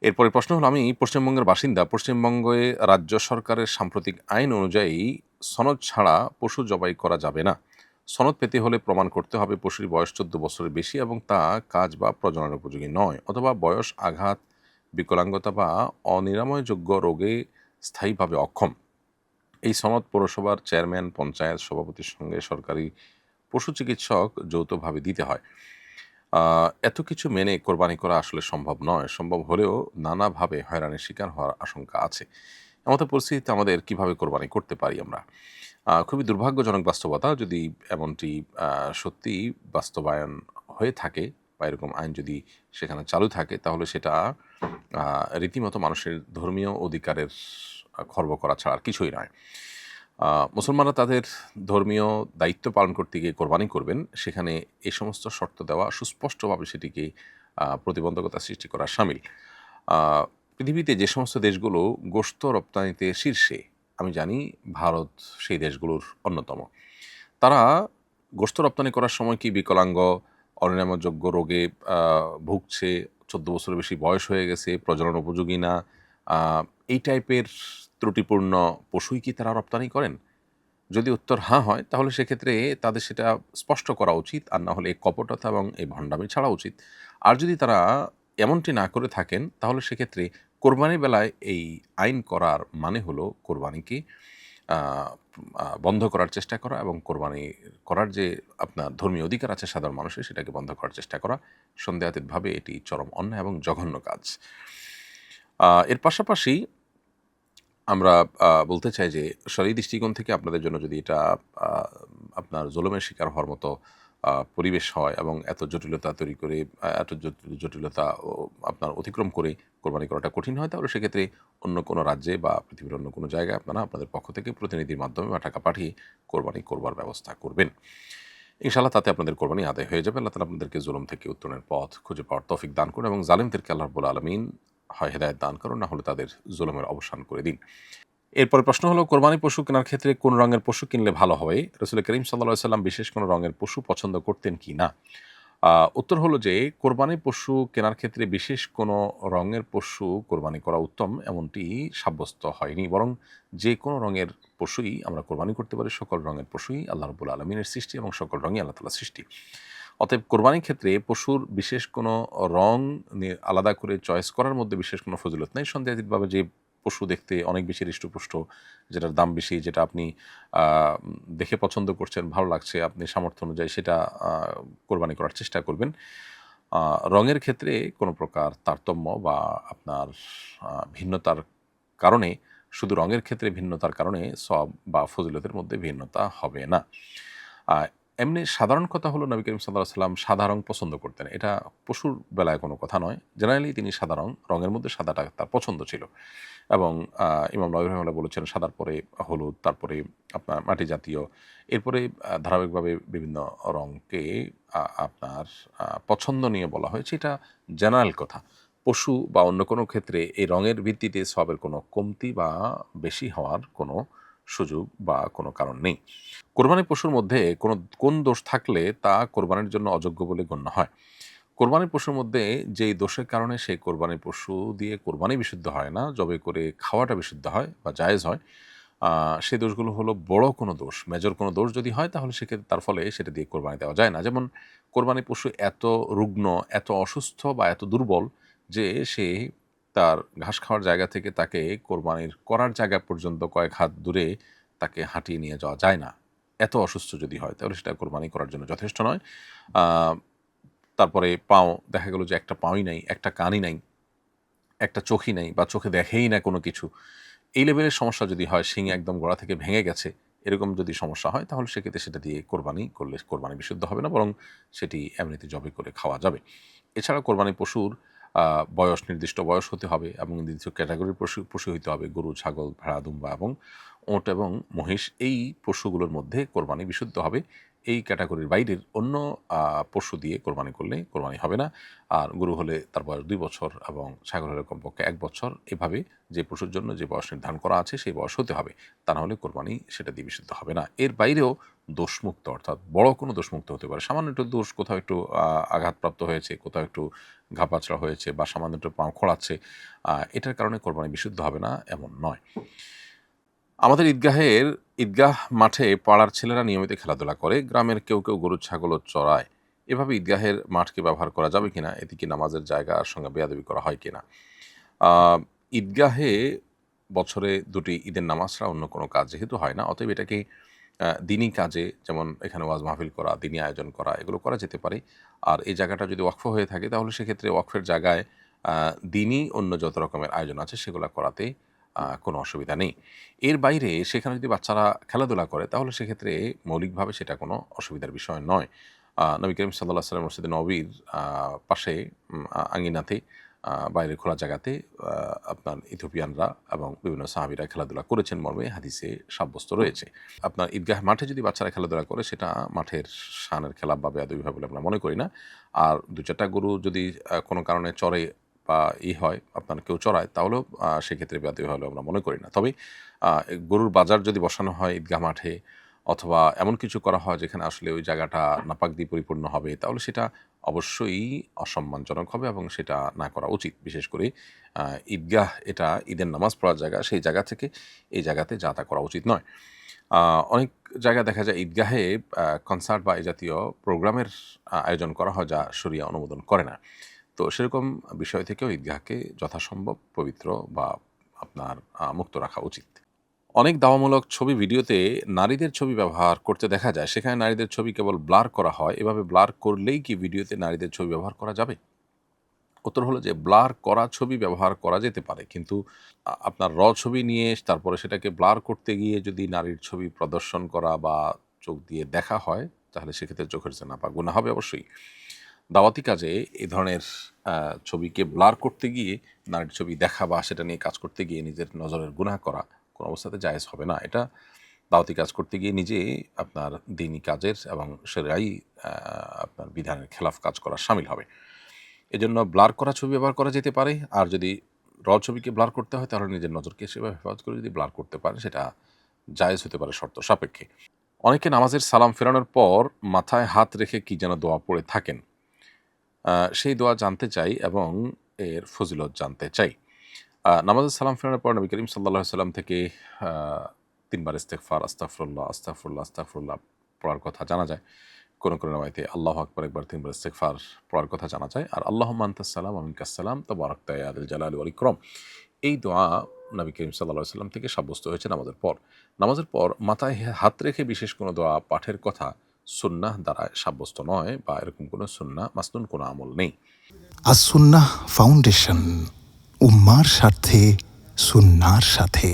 এরপরের প্রশ্ন হলো, আমি পশ্চিমবঙ্গের বাসিন্দা। পশ্চিমবঙ্গে রাজ্য সরকারের সাম্প্রতিক আইন অনুযায়ী সনদ ছাড়া পশু জবাই করা যাবে না। সনদ পেতে হলে প্রমাণ করতে হবে পশুর বয়স ১৪ বছরের বেশি এবং তা কাজ বা প্রজনন উপযোগী নয়, অথবা বয়স, আঘাত, বিকলাঙ্গতা বা অনিরাময়যোগ্য রোগে স্থায়ীভাবে অক্ষম। এই সনদ পৌরসভার চেয়ারম্যান, পঞ্চায়েত সভাপতির সঙ্গে সরকারি পশু চিকিৎসক যৌথভাবে দিতে হয়। এত কিছু মেনে কোরবানি করা আসলে সম্ভব নয়। সম্ভব হলেও নানাভাবে হয়রানির শিকার হওয়ার আশঙ্কা আছে। এমতো পরিস্থিতিতে আমাদের কিভাবে কোরবানি করতে পারি আমরা? খুবই দুর্ভাগ্যজনক বাস্তবতা। যদি এমনটি সত্যিই বাস্তবায়ন হয়ে থাকে বা এরকম আইন যদি সেখানে চালু থাকে, তাহলে সেটা আ রীতিমতো মানুষের ধর্মীয় অধিকারের খর্ব করা ছাড়া আর কিছুই নয়। মুসলমানরা তাদের ধর্মীয় দায়িত্ব পালন করতে গিয়ে কোরবানি করবেন, সেখানে এই সমস্ত শর্ত দেওয়া সুস্পষ্টভাবে সেটিকে প্রতিবন্ধকতা সৃষ্টি করা শামিল। আ পৃথিবীতে যে সমস্ত দেশগুলো গোশত রপ্তানিতে শীর্ষে, আমি জানি ভারত সেই দেশগুলোর অন্যতম। তারা গোশত রপ্তানি করার সময় কি বিকলাঙ্গ, অনিরাময়যোগ্য রোগে আ ভুগছে, ১৪ বছরের বেশি বয়স হয়ে গেছে, প্রজনন উপযোগী না, আ এই টাইপের ত্রুটিপূর্ণ পশুই কি তারা রপ্তানি করেন? যদি উত্তর হ্যাঁ হয়, তাহলে সেক্ষেত্রে তাদের সেটা স্পষ্ট করা উচিত। আর না হলে এই কপটতা এবং এই ভণ্ডামি ছাড়া উচিত। আর যদি তারা এমনটি না করে থাকেন, তাহলে সেক্ষেত্রে কোরবানির বেলায় এই আইন করার মানে হলো কোরবানিকে আ বন্ধ করার চেষ্টা করা এবং কোরবানি করার যে আপনার ধর্মীয় অধিকার আছে সাধারণ মানুষের, সেটাকে বন্ধ করার চেষ্টা করা। সন্দেহাতীতভাবে এটি চরম অন্যায় এবং জঘন্য কাজ। এর পাশাপাশি আমরা বলতে চাই যে সরকারি দৃষ্টিকোণ থেকে আপনাদের জন্য যদি এটা আ আপনার জুলুমের শিকার হওয়ার মতো পরিবেশ হয় এবং এত জটিলতা তৈরি করে, এত জটিলতা আপনার অতিক্রম করে কোরবানি করাটা কঠিন হয়, তাহলে সেক্ষেত্রে অন্য কোনো রাজ্যে বা পৃথিবীর অন্য কোনো জায়গায় আপনারা আপনাদের পক্ষ থেকে প্রতিনিধির মাধ্যমে বা টাকা পাঠিয়ে কোরবানি করবার ব্যবস্থা করবেন। ইনশাআল্লাহ তাতে আপনাদের কোরবানি আদায় হয়ে যাবে। আল্লাহ তাআলা আপনাদেরকে জুলুম থেকে উত্তরণের পথ খুঁজে পাওয়ার তৌফিক দান করুন এবং জালিমদেরকে আল্লাহ রাব্বুল আলামিন হয় হেদায়েত দান করুন, না হলে তাদের জুলুমের অবসান করে দিন। এরপরের প্রশ্ন হলো, কোরবানি পশু কেনার ক্ষেত্রে কোন রঙের পশু কিনলে ভালো হবে? রাসূল করিম সাল্লাল্লাহু আলাইহি সাল্লাম বিশেষ কোনো রঙের পশু পছন্দ করতেন কিনা? উত্তর হলো যে, কোরবানি পশু কেনার ক্ষেত্রে বিশেষ কোনো রঙের পশু কোরবানি করা উত্তম এমনটি সাব্যস্ত হয়নি। বরং যে কোনো রঙের পশুই আমরা কোরবানি করতে পারি। সকল রঙের পশুই আল্লাহ রাব্বুল আলামিনের সৃষ্টি এবং সকল রঙই আল্লাহ তাআলার সৃষ্টি। অতএব কোরবানির ক্ষেত্রে পশুর বিশেষ কোনো রং আলাদা করে চয়েস করার মধ্যে বিশেষ কোনো ফজিলত নাই। সন্দেহাতীতভাবে যে পশু দেখতে অনেক বেশি হৃষ্টপুষ্ট, যেটার দাম বেশি, যেটা আপনি আ দেখে পছন্দ করছেন, ভালো লাগছে, আপনি সামর্থ্য অনুযায়ী সেটা আ কোরবানি করার চেষ্টা করবেন। আ রঙের ক্ষেত্রে কোনো প্রকার তারতম্য বা আপনার ভিন্নতার কারণে, শুধু রঙের ক্ষেত্রে ভিন্নতার কারণে সওয়াব বা ফজিলতের মধ্যে ভিন্নতা হবে না। আ এমনি সাধারণ কথা হলো, নবী করিম সাল্লাল্লাহু আলাইহি ওয়াসাল্লাম সাদা রং পছন্দ করতেন। এটা পশুর বেলায় কোনো কথা নয়। জেনারেলি তিনি সাদা রঙের মধ্যে সাদাটা তার পছন্দ ছিল। এবং আ ইমাম নবী রাহিমাহুল্লাহ বলেছেন, সাদার পরে হলুদ, তারপরে আপনার মাটি জাতীয়, এরপরে ধারাবাহিকভাবে বিভিন্ন রংকে আপনার পছন্দ নিয়ে বলা হয়েছে। এটা জেনারেল কথা। পশু বা অন্য কোনো ক্ষেত্রে এই রঙের ভিত্তিতে সওয়াবের কোনো কমতি বা বেশি হওয়ার কোনো সুযোগ বা কোনো কারণ নেই। কোরবানি পশুর মধ্যে কোন দোষ থাকলে তা কোরবানির জন্য অযোগ্য বলে গণ্য হয়? কোরবানির পশুর মধ্যে যেই দোষের কারণে সেই কোরবানির পশু দিয়ে কোরবানি বিশুদ্ধ হয় না, জবাই করে খাওয়াটা বিশুদ্ধ হয় বা জায়েজ হয়, আ সেই দোষগুলো হলো বড় কোনো দোষ। মেজর কোনো দোষ যদি হয়, তাহলে সেক্ষেত্রে তার ফলে সেটা দিয়ে কোরবানি দেওয়া যায় না। যেমন কোরবানি পশু এত রুগ্ন, এত অসুস্থ বা এত দুর্বল যে সে তার ঘাস খাওয়ার জায়গা থেকে তাকে কোরবানির করার জায়গা পর্যন্ত কয়েক হাত দূরে তাকে হাঁটিয়ে নিয়ে যাওয়া যায় না। এত অসুস্থ যদি হয়, তাহলে সেটা কোরবানি করার জন্য যথেষ্ট নয়। আ তারপরে পাও, দেখা গেল যে একটা পাওই নাই, একটা কানই নাই, একটা চোখই নাই বা চোখে দেখেই না কোনো কিছু। এই লেভেলের সমস্যা যদি হয়, শিং একদম গোড়া থেকে ভেঙে গেছে, এরকম যদি সমস্যা হয়, তাহলে সেক্ষেত্রে সেটা দিয়ে কোরবানি করলে কোরবানি বিশুদ্ধ হবে না, বরং সেটি এমনিতে জবাই করে খাওয়া যাবে। এছাড়া কোরবানি পশুর বয়স, নির্দিষ্ট বয়স হতে হবে এবং নির্দিষ্ট ক্যাটাগরির পশু হইতে হবে। গরু, ছাগল, ভেড়া, দুম্বা এবং ওঁট এবং মহিষ, এই পশুগুলোর মধ্যে কোরবানি বিশুদ্ধ হবে। এই ক্যাটাগরির বাইরের অন্য পশু দিয়ে কোরবানি করলে কোরবানি হবে না। আর গরু হলে তার বয়স 2 বছর এবং ছাগল হলে কমপক্ষে 1 বছর, এভাবে যে পশুর জন্য যে বয়স নির্ধারণ করা আছে সেই বয়স হতে হবে, তা না হলে কোরবানি সেটা দিয়ে বিশুদ্ধ হবে না। এর বাইরেও দোষমুক্ত, অর্থাৎ বড় কোনো দোষমুক্ত হতে পারে, সামান্য একটু দোষ, কোথাও একটু আঘাতপ্রাপ্ত হয়েছে, কোথাও একটু ঘাপাচড়া হয়েছে বা সামান্য একটু পাও খোঁড়াচ্ছে, এটার কারণে কোরবানি বিশুদ্ধ হবে না এমন নয়। আমাদের ঈদগাহ মাঠে পাড়ার ছেলেরা নিয়মিত খেলাধুলা করে, গ্রামের কেউ কেউ গরু ছাগলও চড়ায়। এভাবে ঈদগাহের মাঠকে ব্যবহার করা যাবে কিনা, এতে কি নামাজের জায়গার সঙ্গে বেয়াদবি করা হয় কিনা? ঈদগাহে বছরে 2টি ঈদের নামাজ ছাড়া অন্য কোনো কাজ যেহেতু হয় না, অতএব এটাকে দিনী কাজে, যেমন এখানে ওয়াজ মাহফিল করা, দিনী আয়োজন করা, এগুলো করা যেতে পারে। আর এই জায়গাটা যদি ওয়াকফ হয়ে থাকে তাহলে সেক্ষেত্রে ওয়াকফের জায়গায় দিনী অন্য যত রকমের আয়োজন আছে সেগুলো করাতে কোনো অসুবিধা নেই। এর বাইরে সেখানে যদি বাচ্চারা খেলাধুলা করে তাহলে সেক্ষেত্রে মৌলিকভাবে সেটা কোনো অসুবিধার বিষয় নয়। নবী করিম সাল্লাল্লাহু আলাইহি ওয়াসাল্লাম মসজিদে নববীর পাশে আঙিনাতে বাইরের খোলা জায়গাতে আপনার ইথিওপিয়ানরা এবং বিভিন্ন সাহাবীরা খেলাধুলা করেছেন মর্মে হাদিসে সাব্যস্ত রয়েছে। আপনার ঈদগাহ মাঠে যদি বাচ্চারা খেলাধুলা করে সেটা মাঠের শানের খেলা বা বেয়াদবি হবে বলে আমরা মনে করি না। আর 2-4টা গরু যদি কোনো কারণে চড়ে বা হয়, আপনার কেউ চড়ায়, তাহলেও সেক্ষেত্রে বেয়াদবি হলে আমরা মনে করি না। তবে গরুর বাজার যদি বসানো হয় ঈদগাহ মাঠে, অথবা এমন কিছু করা হয় যেখানে আসলে ওই জায়গাটা নাপাক দিয়ে পরিপূর্ণ হবে, তাহলে সেটা অবশ্যই অসম্মানজনক হবে এবং সেটা না করা উচিত। বিশেষ করে ঈদগাহ এটা ঈদের নামাজ পড়ার জায়গা, সেই জায়গা থেকে এই জায়গাতে যা তা করা উচিত নয়। অনেক জায়গায় দেখা যায় ঈদগাহে কনসার্ট বা এই জাতীয় প্রোগ্রামের আয়োজন করা হয় যা শরিয়া অনুমোদন করে না। তো সেরকম বিষয় থেকেও ঈদগাহকে যথাসম্ভব পবিত্র বা আপনার মুক্ত রাখা উচিত। অনেক দাওয়ামূলক ছবি ভিডিওতে নারীদের ছবি ব্যবহার করতে দেখা যায়, সেখানে নারীদের ছবি কেবল ব্লার করা হয়। এভাবে ব্লার করলেই কি ভিডিওতে নারীদের ছবি ব্যবহার করা যাবে? উত্তর হলো যে ব্লার করা ছবি ব্যবহার করা যেতে পারে, কিন্তু আপনার ছবি নিয়ে তারপরে সেটাকে ব্লার করতে গিয়ে যদি নারীর ছবি প্রদর্শন করা বা চোখ দিয়ে দেখা হয়, তাহলে সেক্ষেত্রে চোখের জানাপা গুনাহ হবে অবশ্যই। দাওয়াতি কাজে এই ধরনের ছবিকে ব্লার করতে গিয়ে নারীর ছবি দেখা বা সেটা নিয়ে কাজ করতে গিয়ে নিজের নজরের গুনাহ করা কোনো অবস্থাতে জায়েজ হবে না। এটা দাওয়াতি কাজ করতে গিয়ে নিজে আপনার দ্বীনি কাজের এবং শরীআই আপনার বিধানের খেলাফ কাজ করা শামিল হবে। এজন্য ব্লার করা ছবি ব্যবহার করা যেতে পারে। আর যদি ছবিকে ব্লার করতে হয় তাহলে নিজের নজরকে সেভাবে হেফাজত করে যদি ব্লার করতে পারে সেটা জায়েজ হতে পারে শর্ত সাপেক্ষে। অনেকে নামাজের সালাম ফেরানোর পর মাথায় হাত রেখে কি যেন দোয়া পড়ে থাকেন। সেই দোয়া জানতে চাই এবং এর ফজিলত জানতে চাই। নামাজের সালাম ফেরানোর পর নবী করিম সাল্লাল্লাহু আলাইহি ওয়াসাল্লাম থেকে ৩ বার ইস্তেগফার, আস্তাগফিরুল্লাহ, আস্তাগফিরুল্লাহ, আস্তাগফিরুল্লাহ পড়ার কথা জানা যায়। কোন রিওয়ায়াতে আল্লাহু আকবার একবার ৩ বার ইস্তেগফার পড়ার কথা জানা যায়। আর আল্লাহুম্মা আনতাস সালাম ওয়া মিনকাস সালাম তাবারাকতা ইয়া যাল জালালি ওয়াল ইকরাম, এই দোয়া নবী করিম সাল্লাল্লাহু আলাইহি ওয়াসাল্লাম থেকে সাব্যস্ত হয়েছে নামাজের পর। নামাজের পর মাথায় হাত রেখে বিশেষ কোনো দোয়া পাঠের কথা সুন্নাহ দ্বারা সাব্যস্ত নয় বা এরকম কোনো সুন্নাহ মাসনুন কোনো আমল নেই। আস-সুন্নাহ ফাউন্ডেশন, উম্মার স্বার্থে সুন্নাহর সাথে।